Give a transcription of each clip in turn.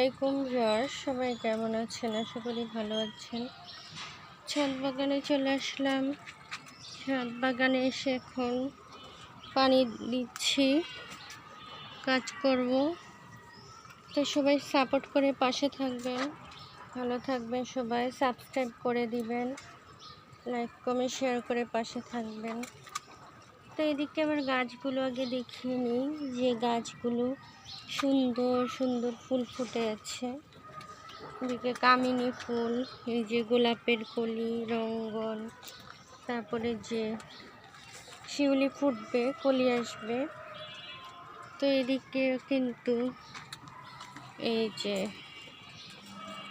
আলাইকুম ভিউয়ার্স, সবাই কেমন আছেন? আশা করি ভালো আছেন। ছাদ বাগানে চলে আসলাম। ছাদ বাগানে এসে এখন পানি দিচ্ছি, কাজ করব। তো সবাই সাপোর্ট করে পাশে থাকবেন, ভালো থাকবেন। সবাই সাবস্ক্রাইব করে দিবেন, লাইক কমেন্ট শেয়ার করে পাশে থাকবেন। তো এদিকে আমার গাছগুলো আগে দেখিয়ে নিই, যে গাছগুলো সুন্দর সুন্দর ফুল ফুটে আছে। এদিকে কামিনী ফুল, এই যে গোলাপের কলি, রঙ্গন, তারপরে যে শিউলি ফুটবে, কলি আসবে। তো এদিকে কিন্তু এই যে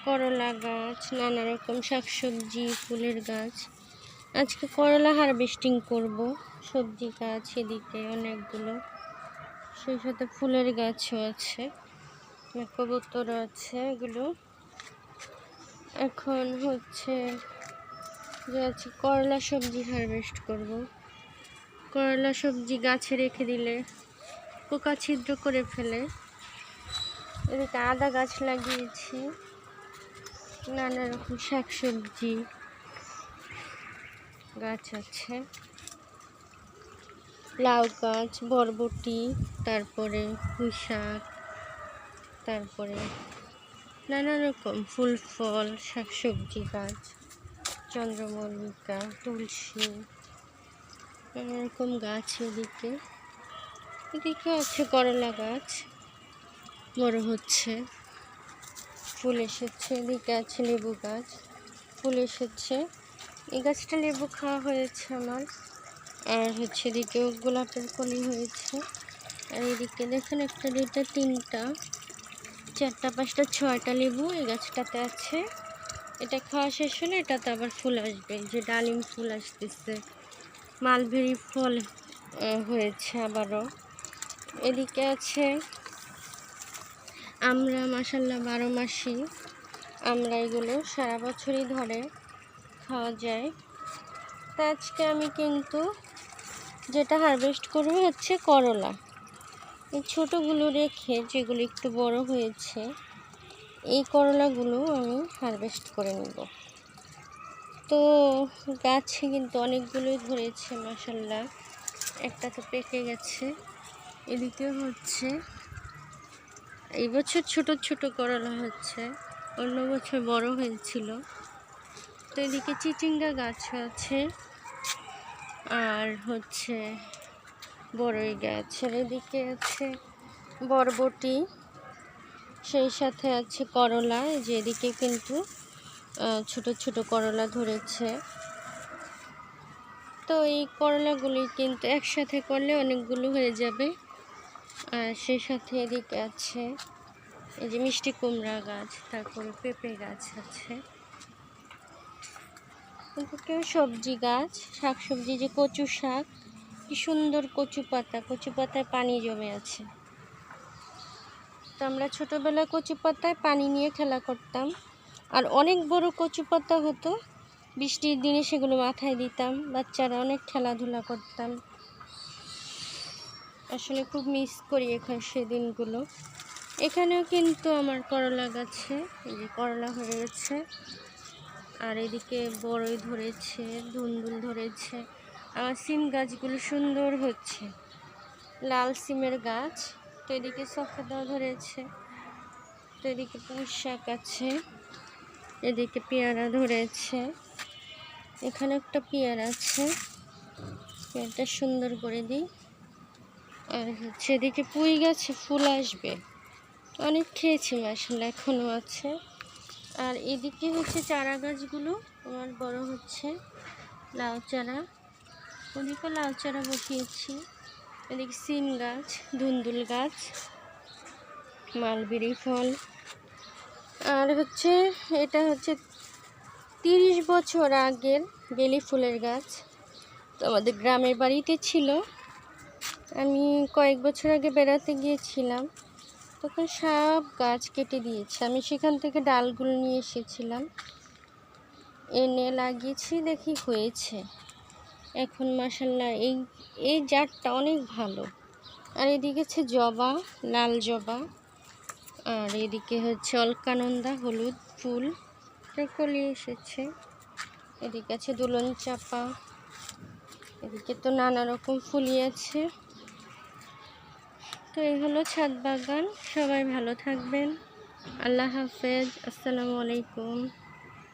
করলা গাছ, নানা রকম শাকসবজি, ফুলের গাছ। আজকে করলা হারভেস্টিং করব। সবজি গাছ এদিকে অনেকগুলো, সেই সাথে ফুলের গাছও আছে, কবুতর আছে। এগুলো এখন হচ্ছে যে আছে করলা সবজি হারভেস্ট করব। করলা সবজি গাছে রেখে দিলে পোকা ছিদ্র করে ফেলে। এদিকে আদা গাছ লাগিয়েছি, নানা রকম শাকসবজি গাছ আছে, লাউ গাছ, বরবটি, তারপরে পুঁই শাক, তারপরে নানা রকম ফুল ফল শাকসবজি গাছ, চন্দ্রমল্লিকা, তুলসী, নানা রকম গাছ। এদিকে আছে করলা গাছ, বড় হচ্ছে, ফুল এসেছে। এদিকে আছে লেবু গাছ, ফুল এসেছে। এই গাছটা লেবু খাওয়া হয়েছে আমার। আর হচ্ছে এদিকেও গোলাপের কলি হয়েছে। আর এদিকে দেখেন একটা, দুইটা, তিনটা, চারটা, পাঁচটা, ছয়টা লেবু এই গাছটাতে আছে। এটা খাওয়া শেষ হলে এটাতে আবার ফুল আসবে, যে ডালিম ফুল আসতেছে, মালবেরি ফল হয়েছে আবারও। এদিকে আছে আমরা, মাশাল্লাহ 12 মাসই আমরা, এগুলো সারা বছরই ধরে খাওয়া যায়। তো আজকে আমি কিন্তু যেটা হারভেস্ট করবো হচ্ছে করলা। এই ছোটোগুলো রেখে যেগুলো একটু বড় হয়েছে, এই করলাগুলো আমি হারভেস্ট করে নেব। তো গাছে কিন্তু অনেকগুলোই ধরেছে মাশাল্লাহ, একটা তো পেকে গেছে। এদিকে হচ্ছে এই বছর ছোট ছোট করলা হচ্ছে, অন্য বছর বড় হয়েছিল। তো এদিকে চিচিঙ্গা গাছ আছে, আর হচ্ছে বড়ই গাছ। আর এদিকে আছে বরবটি, সেই সাথে আছে করলা। যে এদিকে কিন্তু ছোট ছোট করলা ধরেছে। তো এই করলাগুলি কিন্তু একসাথে করলে অনেকগুলো হয়ে যাবে। আর সেই সাথে এদিকে আছে এই যে মিষ্টি কুমড়া গাছ, তারপরে পেঁপে গাছ আছে। কিন্তু কেউ সবজি গাছ, শাকসবজি, যে কচু শাক, কি সুন্দর কচু পাতা, কচু পাতায় পানি জমে আছে। তো আমরা ছোটোবেলায় কচু পাতায় পানি নিয়ে খেলা করতাম। আর অনেক বড় কচু পাতা হতো, বৃষ্টির দিনে সেগুলো মাথায় দিতাম, বাচ্চারা অনেক খেলাধুলা করতাম। আসলে খুব মিস করি এখন সেই দিনগুলো। এখানেও কিন্তু আমার করলা গাছে এই যে করলা হয়ে গেছে। আর এদিকে বড়ই ধরেছে, ধুন্দুল ধরেছে। আমার সিম গাছগুলো সুন্দর হচ্ছে, লাল সিমের গাছ। তো এদিকে সফেদা ধরেছে। তো এদিকে পুঁই শাক আছে, এদিকে পেয়ারা ধরেছে। এখানে একটা পেয়ারা আছে, পেয়ারাটা সুন্দর করে দিই। আর হচ্ছে এদিকে পুঁই গাছে ফুল আসবে, অনেক খেয়েছি মাশাআল্লাহ, এখনও আছে। আর এদিকে হচ্ছে চারা গাছগুলো আমার বড় হচ্ছে, লাউ চারা, ওদিকে লাউ চারা বসিয়েছি। এদিকে সিম গাছ, ধুন্দুল গাছ, মালবেরি ফল। আর হচ্ছে এটা হচ্ছে 30 বছর আগের বেলি ফুলের গাছ। তো আমাদের গ্রামের বাড়িতে ছিল। আমি কয়েক বছর আগে বেড়াতে গিয়েছিলাম, তখন সব গাছ কেটে দিয়েছে। আমি সেখান থেকে ডালগুলো নিয়ে এসেছিলাম, এনে লাগিয়েছি, দেখি হয়েছে এখন মাশাআল্লাহ। এই জাতটা অনেক ভালো। আর এদিকে আছে জবা, লাল জবা, আর এদিকে হচ্ছে অলকানন্দা হলুদ ফুল কলি এসেছে। এদিকে আছে দুলন চাপা, এদিকে তো নানা রকম ফুলই আছে। তো এই হলো ছাদ বাগান। সবাই ভালো থাকবেন। আল্লাহ হাফেজ। আসসালামু আলাইকুম।